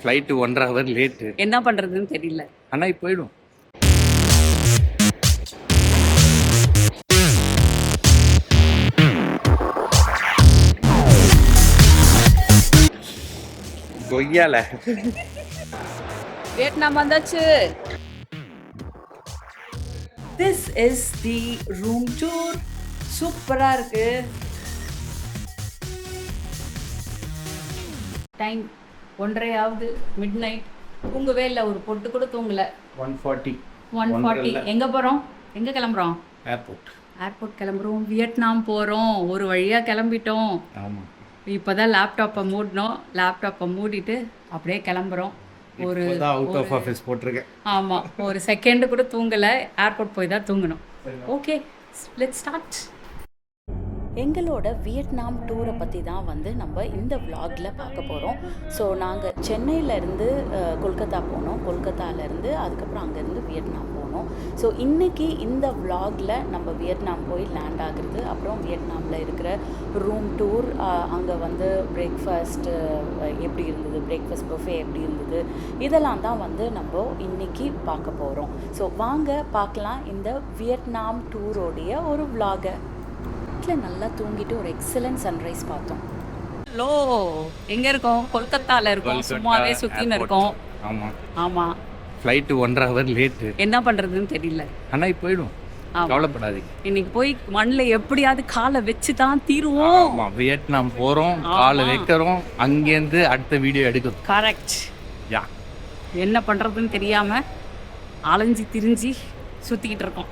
Flight 1.5 hour late. என்ன பண்றதுன்னு தெரியல. ஆனால் இப்போ போயிடும். கொய்யால வியட்நாம் வந்தாச்சு. This is the room tour. சூப்பரா இருக்கு. டைம் 1:30 ஆகுது. Mid night. தூங்கவே இல்லை, ஒரு பொட்டு கூட தூங்கல. 1:40. எங்க போறோம்? எங்க கிளம்புறோம்? ஏர்போர்ட் கிளம்புறோம். வியட்நாம் போறோம். ஒரு வழியா கிளம்பிட்டோம். ஆமாம், இப்போதான் லேப்டாப்பை மூடணும். லேப்டாப்பை மூடிட்டு அப்படியே கிளம்புறோம். ஒரு அவுட் ஆஃப் ஆஃபீஸ் போட்டிருக்கேன். ஆமாம், ஒரு செகண்டு கூட தூங்கலை. ஏர்போர்ட் போய் தான் தூங்கணும். Okay, let's start. எங்களோட வியட்நாம் டூரை பற்றி தான் வந்து நம்ம இந்த விலாகில் பார்க்க போகிறோம். ஸோ நாங்கள் சென்னையிலேருந்து கொல்கத்தா போனோம். கொல்கத்தாவிலேருந்து அதுக்கப்புறம் அங்கேருந்து வியட்நாம் போனோம். ஸோ இன்றைக்கி இந்த விலாகில் நம்ம வியட்நாம் போய் லேண்ட் ஆகுறது, அப்புறம் வியட்நாமில் இருக்கிற ரூம் டூர், அங்கே வந்து பிரேக்ஃபாஸ்ட்டு எப்படி இருந்தது, பிரேக்ஃபாஸ்ட் புஃபே எப்படி இருந்தது, இதெல்லாம் தான் வந்து நம்ம இன்றைக்கி பார்க்க போகிறோம். ஸோ வாங்க பார்க்கலாம் இந்த வியட்நாம் டூரோடைய ஒரு விலாகை. நல்லா தூங்கிட்டு ஒரு எக்ஸலன்ட் சன்ரைஸ் பார்த்தோம். ஹலோ, எங்க இருக்கோம்? கொல்கத்தால இருக்கோம். சும்மாவே சுத்தின்னு இருக்கோம். ஆமாம் ஆமா, ஃப்ளைட்டு 1.5 ஹவர் லேட்டு. என்ன பண்றதுன்னு தெரியல. ஆனால் இப்போ போயிடும், கவலைப்படாதீங்க. இன்னைக்கு போய் மண்ணில் எப்படியாவது காலை வச்சு தான் தீருவோம். ஆமாம், வியட்நாம் போகிறோம், காலை வைக்கிறோம், அங்கேருந்து அடுத்த வீடியோ எடுக்கிறோம். கரெக்ட். யா, என்ன பண்றதுன்னு தெரியாம அலைஞ்சி திரிஞ்சு சுத்திக்கிட்டு இருக்கோம்.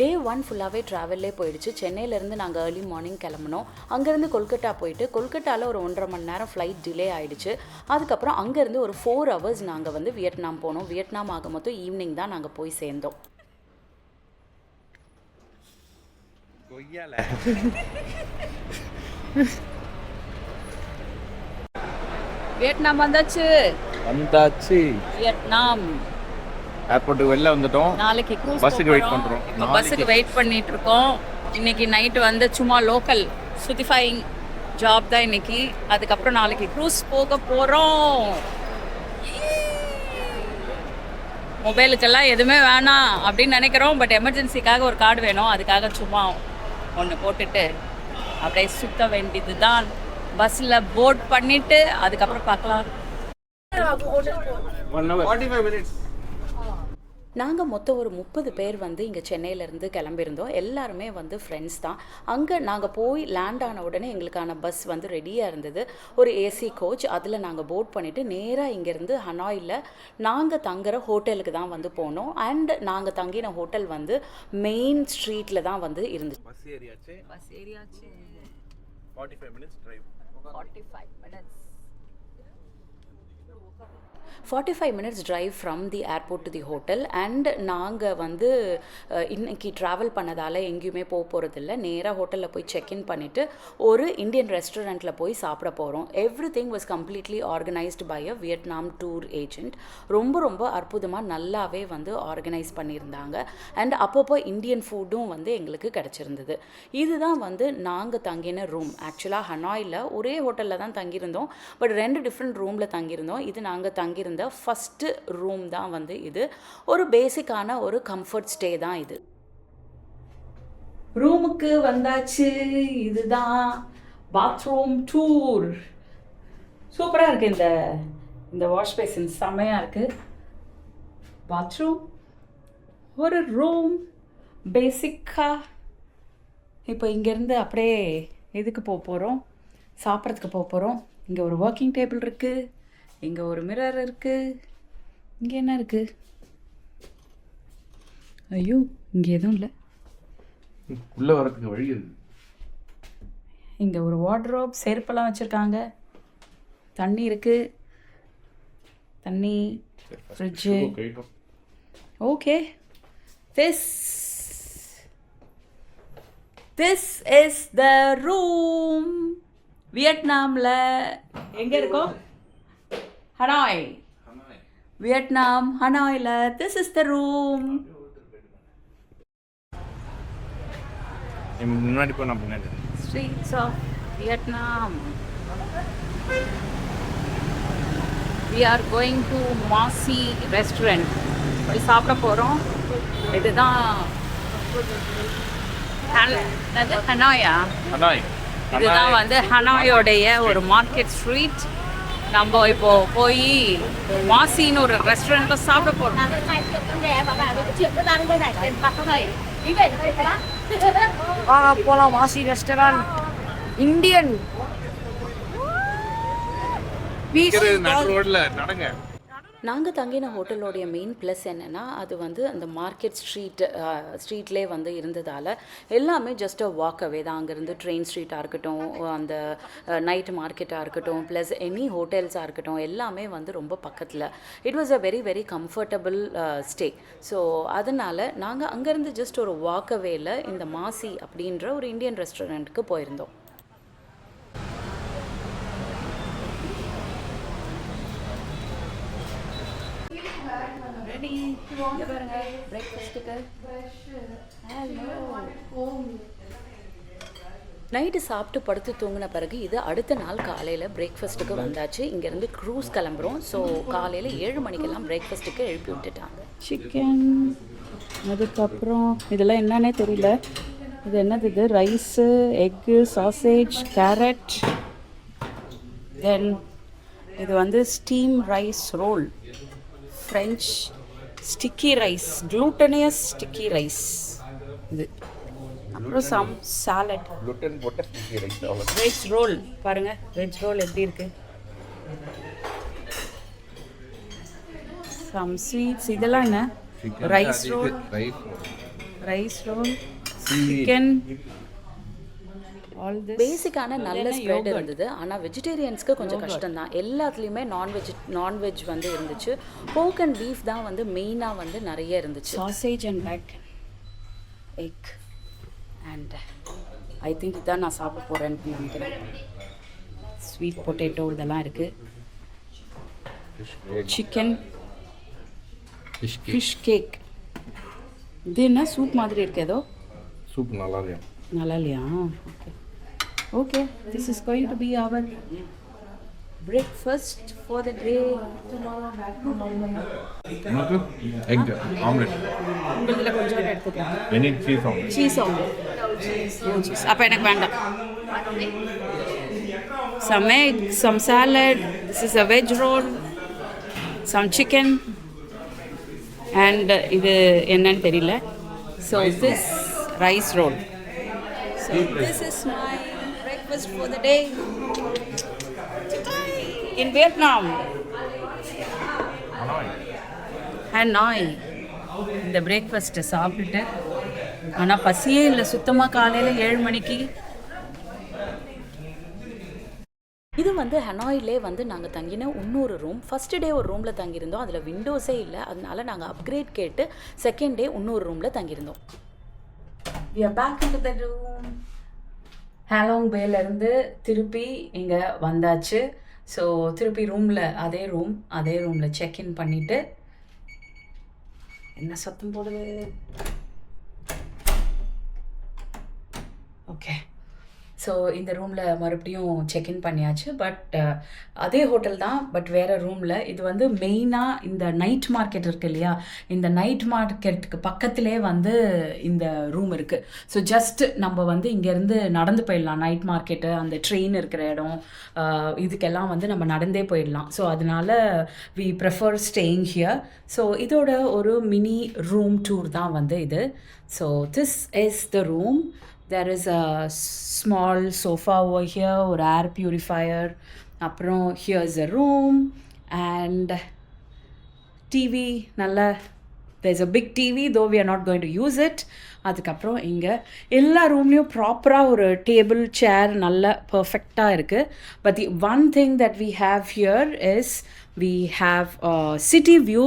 டே 1 ஃபுல்லாகவே ட்ராவல்லே போயிடுச்சு. சென்னையிலேருந்து நாங்கள் ஏர்லி மார்னிங் கிளம்பினோம். அங்கேருந்து கொல்கட்டா போயிட்டு கொல்கட்டாவில் ஒரு 1.5 மணி நேரம் ஃப்ளைட் டிலே ஆகிடுச்சு. அதுக்கப்புறம் அங்கேருந்து ஒரு 4 ஹவர்ஸ் நாங்கள் வந்து வியட்நாம் போனோம். வியட்நாம் ஆக மொத்தம் ஈவினிங் தான் நாங்கள் போய் சேர்ந்தோம். கொய்யால வியட்நாம் வந்தாச்சு. வியட்நாம் ஏர்போர்ட்டுக்கு வெளில வந்துட்டோம். நாளைக்கு பஸ்ஸுக்கு வெயிட் பண்ணுறோம். பஸ்ஸுக்கு வெயிட் பண்ணிட்டு இருக்கோம். இன்னைக்கு நைட்டு வந்து சும்மா லோக்கல் சுத்திஃபைங் ஜாப் தான் இன்னைக்கு. அதுக்கப்புறம் நாளைக்கு க்ரூஸ் போக போகிறோம். மொபைலுக்கெல்லாம் எதுவுமே வேணாம் அப்படின்னு நினைக்கிறோம். பட் எமர்ஜென்சிக்காக ஒரு கார்டு வேணும். அதுக்காக சும்மா ஒன்று போட்டுட்டு அப்படியே சுத்த வேண்டியது தான். பஸ்ஸில் போர்ட் பண்ணிவிட்டு அதுக்கப்புறம் பார்க்கலாம். நாங்கள் மொத்தம் ஒரு 30 பேர் வந்து இங்கே சென்னையிலேருந்து கிளம்பியிருந்தோம். எல்லாருமே வந்து ஃப்ரெண்ட்ஸ் தான். அங்கே நாங்கள் போய் லேண்ட் ஆன உடனே எங்களுக்கான பஸ் வந்து ரெடியாக இருந்தது. ஒரு ஏசி கோச். அதில் நாங்கள் போட் பண்ணிவிட்டு நேராக இங்கேருந்து ஹனாயில் நாங்கள் தங்குற ஹோட்டலுக்கு தான் வந்து போனோம். அண்ட் நாங்கள் தங்கின ஹோட்டல் வந்து மெயின் ஸ்ட்ரீட்டில் தான் வந்து இருந்துச்சு. Bus ஏரியாச்சு. 45 minutes drive. 45 minutes drive from the airport to the hotel. And நாங்கள் வந்து இன்றைக்கி ட்ராவல் பண்ணதால் எங்கேயுமே போகிறதில்ல. நேராக ஹோட்டலில் போய் செக்இன் பண்ணிவிட்டு ஒரு இந்தியன் ரெஸ்டாரண்ட்டில் போய் சாப்பிட போகிறோம். Everything was completely organised by a Vietnam tour agent. ரொம்ப ரொம்ப அற்புதமாக நல்லாவே வந்து ஆர்கனைஸ் பண்ணியிருந்தாங்க. அண்ட் அப்பப்போ இந்தியன் ஃபுட்டும் வந்து எங்களுக்கு கிடச்சிருந்தது. இதுதான் வந்து நாங்கள் தங்கின ரூம். ஆக்சுவலாக ஹனாயில் ஒரே ஹோட்டலில் தான் தங்கியிருந்தோம். பட் 2 டிஃப்ரெண்ட் ரூமில் தங்கியிருந்தோம். இது நாங்கள் தங்கியிருந்த ஃபஸ்ட்டு ரூம் தான் வந்து இது. ஒரு பேசிக்கான ஒரு கம்ஃபர்ட் ஸ்டே தான் இது. ரூமுக்கு வந்தாச்சு. இதுதான் பாத்ரூம் டூர். சூப்பராக இருக்குது. இந்த வாஷ் பேசின் செம்மையாக இருக்குது. பாத்ரூம், ஒரு ரூம் பேசிக்காக. இப்போ இங்கேருந்து அப்படியே எதுக்கு போக போகிறோம்? சாப்பிட்றதுக்கு போக போகிறோம். இங்கே ஒரு ஒர்க்கிங் டேபிள் இருக்குது. இங்கே ஒரு மிரர் இருக்குது. இங்கே என்ன இருக்குது? ஐயோ, இங்கே எதுவும் இல்லை. உள்ளே வரதுக்கு வழி இருக்குது. இங்கே ஒரு வார்ட்ரோப், செருப்பெல்லாம் வச்சுருக்காங்க. தண்ணி இருக்குது. தண்ணி, fridge. Okay, this is the room. வியட்நாமில் எங்கே இருக்கோம்? ஹனாய். வியட்நாம் ஹனாயில். This is the room. முன்னாடி போனா பின்னாடி. Streets of Vietnam. We are going to Mossy restaurant. போய் சாப்பிட போகிறோம். இதுதான் ஹனாயா. ஹனாய். இதுதான் வந்து ஹனாயோடைய ஒரு மார்க்கெட் ஸ்ட்ரீட். நம்ம இப்போ போய் மாசின்னு ஒரு ரெஸ்டாரண்ட்டில் சாப்பிட போகிறோம். போலாம் மாசி ரெஸ்டாரண்ட். இந்தியன் ரோட்ல நடங்க. நாங்கள் தங்கின ஹோட்டலோடைய மெயின் ப்ளஸ் என்னென்னா அது வந்து அந்த மார்க்கெட் ஸ்ட்ரீட்லேயே வந்து இருந்ததால் எல்லாமே ஜஸ்ட் அ வாக் அவே தான். அங்கேருந்து ட்ரெயின் ஸ்ட்ரீட்டாக இருக்கட்டும், அந்த நைட் மார்க்கெட்டாக இருக்கட்டும், ப்ளஸ் எனி ஹோட்டல்ஸாக இருக்கட்டும், எல்லாமே வந்து ரொம்ப பக்கத்தில். It was a very very comfortable stay. So அதனால் நாங்கள் அங்கேருந்து ஜஸ்ட் ஒரு வாக் அவேல இந்த மாசி அப்படின்ற ஒரு இந்தியன் ரெஸ்டாரண்ட்டுக்கு போயிருந்தோம். நைட்டு சாப்பிட்டு படுத்து தூங்கின பிறகு இது அடுத்த நாள் காலையில் பிரேக்ஃபாஸ்ட்டுக்கு வந்தாச்சு. இங்கேருந்து க்ரூஸ் கிளம்புறோம். ஸோ காலையில் 7 மணிக்கெல்லாம் பிரேக்ஃபாஸ்ட்டுக்கு எழுப்பி விட்டுட்டாங்க. சிக்கன், அதுக்கப்புறம் இதெல்லாம் என்னன்னே தெரியல. இது என்னது? இது rice, egg, sausage, carrot. Then இது வந்து steam rice roll, French sticky rice, glutinous sticky rice. இது அப்புறம் சம் சாலட். க்ளூட்டன் போட்ட ஸ்டிக்கி ரைஸ். வெஜ் ரோல் பாருங்க, வெஜ் ரோல் எப்படி இருக்கு. Some sweets. இதெல்லாம் என்ன? Rice roll, rice roll, chicken. பேசிக்கான நல்ல ஸ்ப்ரெட் இருந்தது. ஆனால் வெஜிடேரியன்ஸ்க்கு கொஞ்சம் கஷ்டம்தான். எல்லாத்துலேயுமே நான்வெஜ் வந்து இருந்துச்சு. போர்க் அண்ட் பீஃப் தான் வந்து மெயினாக வந்து நிறைய இருந்துச்சு. Sausage and bacon, egg and I think இதான் நான் சாப்பிட போகிறேன்னு நினைக்கிறேன். ஸ்வீட் பொட்டேட்டோ இதெல்லாம் இருக்குது. Chicken, fish cake. இது என்ன சூப் மாதிரி இருக்கு? ஏதோ சூப் நல்லா இல்லையா? நல்லா இல்லையா? Okay okay. This is going to be our breakfast for the day. நமக்கு எக் ஆம்லெட். உங்களதுல கொஞ்சம் எடுத்துக்கலாம். Any cheese omelette. Cheese omelette. Cheese. அப்போ எனக்கு வேண்டாம். Some egg, some salad. This is a veg roll. Some chicken. And இது என்னன்னு தெரியல. So this rice roll. So this is my breakfast for the day in Vietnam. Hanoi. இந்த பிரேக்ஃபாஸ்ட்டை சாப்பிட்டுட்டு, ஆனால் பசியே இல்லை சுத்தமாக. காலையில் 7 மணிக்கு. இது வந்து ஹனாயிலே வந்து நாங்கள் தங்கின இன்னொரு ரூம். ஃபஸ்ட்டு டே ஒரு ரூமில் தங்கியிருந்தோம். அதில் விண்டோஸே இல்லை. அதனால நாங்கள் அப்கிரேட் கேட்டு செகண்ட் டே இன்னொரு ரூமில் தங்கியிருந்தோம். We are back into the room. ஹாலோங் பேலேருந்து திருப்பி இங்கே வந்தாச்சு. ஸோ திருப்பி ரூமில் அதே ரூமில் செக்இன் பண்ணிவிட்டு, என்ன சத்தம் போடுது? ஓகே. ஸோ இந்த ரூமில் மறுபடியும் செக்இன் பண்ணியாச்சு. பட் அதே ஹோட்டல் தான், பட் வேறு ரூமில். இது வந்து மெயினாக இந்த நைட் மார்க்கெட் இருக்குது இல்லையா, இந்த நைட் மார்க்கெட்டுக்கு பக்கத்திலே வந்து இந்த ரூம் இருக்குது. ஸோ ஜஸ்ட் நம்ம வந்து இங்கேருந்து நடந்து போயிடலாம். நைட் மார்க்கெட்டு, அந்த ட்ரெயின் இருக்கிற இடம், இதுக்கெல்லாம் வந்து நம்ம நடந்தே போயிடலாம். ஸோ அதனால we prefer staying here. So இதோட ஒரு மினி ரூம் டூர் தான் வந்து இது. So this is the room. There is a small sofa over here, or air purifier. Aprom here's a room and TV. Nalla, there's a big TV, though we are not going to use it. அதுக்கப்புறம் இங்கே எல்லா ரூம்லேயும் ப்ராப்பராக ஒரு table, சேர் நல்ல பர்ஃபெக்டாக இருக்குது. But the one thing that we have here is we have city view.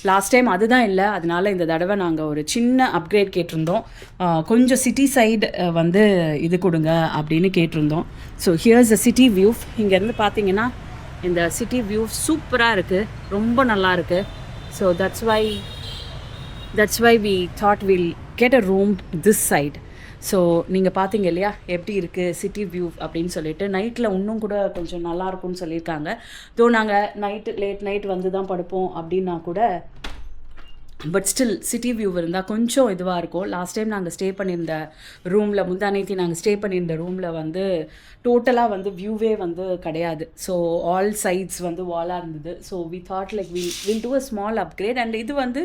Last time அதுதான் இல்லை. அதனால இந்த தடவை நாங்கள் ஒரு சின்ன அப்கிரேட் கேட்டிருந்தோம். கொஞ்சம் சிட்டி சைடு வந்து இது கொடுங்க அப்படின்னு கேட்டிருந்தோம். ஸோ ஹியர்ஸ் அ சிட்டி வியூ. இங்கேருந்து பார்த்தீங்கன்னா இந்த சிட்டி வியூ சூப்பராக இருக்குது, ரொம்ப நல்லா இருக்குது. So that's why we thought we'll get a room this side. So நீங்கள் பார்த்தீங்க இல்லையா எப்படி இருக்குது சிட்டி வியூ அப்படின்னு சொல்லிட்டு நைட்டில் இன்னும் கூட கொஞ்சம் நல்லாயிருக்கும்னு சொல்லியிருக்காங்க. தோ நாங்கள் லேட் நைட் வந்து தான் படுப்போம் அப்படின்னா கூட பட் ஸ்டில் சிட்டி வியூ இருந்தால் கொஞ்சம் இதுவாக இருக்கும். லாஸ்ட் டைம் நாங்கள் ஸ்டே பண்ணியிருந்த ரூமில் முந்தானேத்தி நாங்கள் ஸ்டே பண்ணியிருந்த ரூமில் வந்து டோட்டலாக வந்து வியூவே வந்து கிடையாது. ஸோ ஆல் சைட்ஸ் வந்து வாலாக இருந்தது. So we thought like will do a small upgrade. And இது வந்து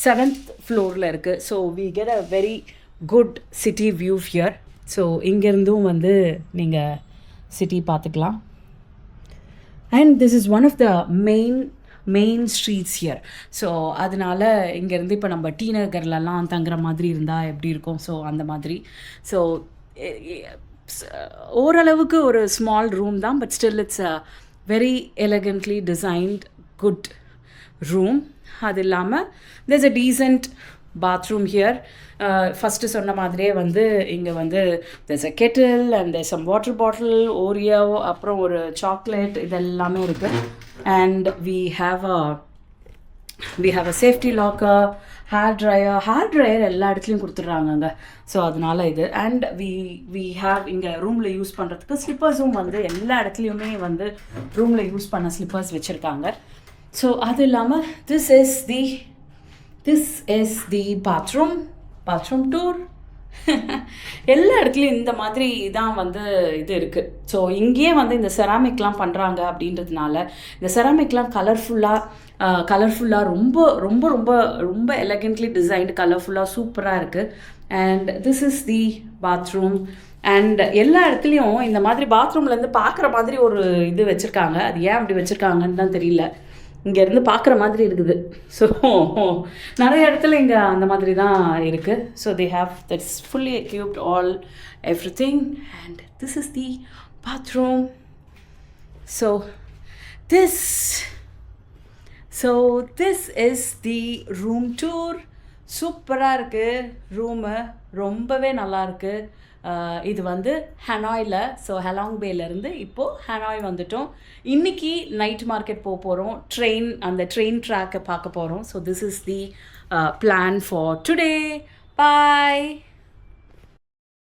7th ஃப்ளோரில் இருக்குது. So we get a very good city view here. So இங்கேருந்தும் வந்து நீங்கள் சிட்டி பார்த்துக்கலாம். And this is one of the main streets here. So அதனால் இங்கேருந்து இப்போ நம்ம டி நகர்லலாம் தங்குற மாதிரி இருந்தால் எப்படி இருக்கும், ஸோ அந்த மாதிரி. ஸோ ஓரளவுக்கு ஒரு ஸ்மால் ரூம் தான், but still it's a very elegantly designed good room. அது இல்லாமல் there's a decent bathroom here. First சொன்ன மாதிரியே வந்து இங்கே வந்து there's a kettle and there's some water bottle, Oreo, அப்புறம் ஒரு சாக்லேட், இதெல்லாமே இருக்குது. And we have a safety locker, hair dryer எல்லா இடத்துலையும் கொடுத்துட்றாங்கங்க. ஸோ அதனால் இது. அண்ட் we have இங்கே ரூமில் யூஸ் பண்ணுறதுக்கு ஸ்லிப்பர்ஸும் வந்து எல்லா இடத்துலையுமே வந்து ரூமில் யூஸ் பண்ண ஸ்லிப்பர்ஸ் வச்சுருக்காங்க. ஸோ அது இல்லாமல் this is the bathroom tour. எல்லா இடத்துலையும் இந்த மாதிரி தான் வந்து இது இருக்குது. ஸோ இங்கேயே வந்து இந்த செராமிக்லாம் பண்ணுறாங்க அப்படின்றதுனால இந்த செராமிக்லாம் கலர்ஃபுல்லாக ரொம்ப ரொம்ப ரொம்ப ரொம்ப எலகென்ட்லி டிசைன்டு கலர்ஃபுல்லாக சூப்பராக இருக்குது. And this is the bathroom. And எல்லா இடத்துலையும் இந்த மாதிரி பாத்ரூம்லேருந்து பார்க்குற மாதிரி ஒரு இது வச்சுருக்காங்க. அது ஏன் அப்படி வச்சுருக்காங்கன்னு தான் தெரியல. இங்கேருந்து பார்க்குற மாதிரி இருக்குது. ஸோ நிறைய இடத்துல இங்கே அந்த மாதிரி தான் இருக்குது. So they have that's fully equipped all everything. And this is the bathroom. So this is the room tour. சூப்பராக இருக்குது ரூமு, ரொம்பவே நல்லாயிருக்கு. இது வந்து ஹனாயில், ஸோ ஹலாங் பேலேருந்து இப்போது ஹனாய் வந்துட்டோம். இன்றைக்கி நைட் மார்க்கெட் போகிறோம். அந்த ட்ரெயின் ட்ராக்கை பார்க்க போகிறோம். So this is the plan for today. Bye.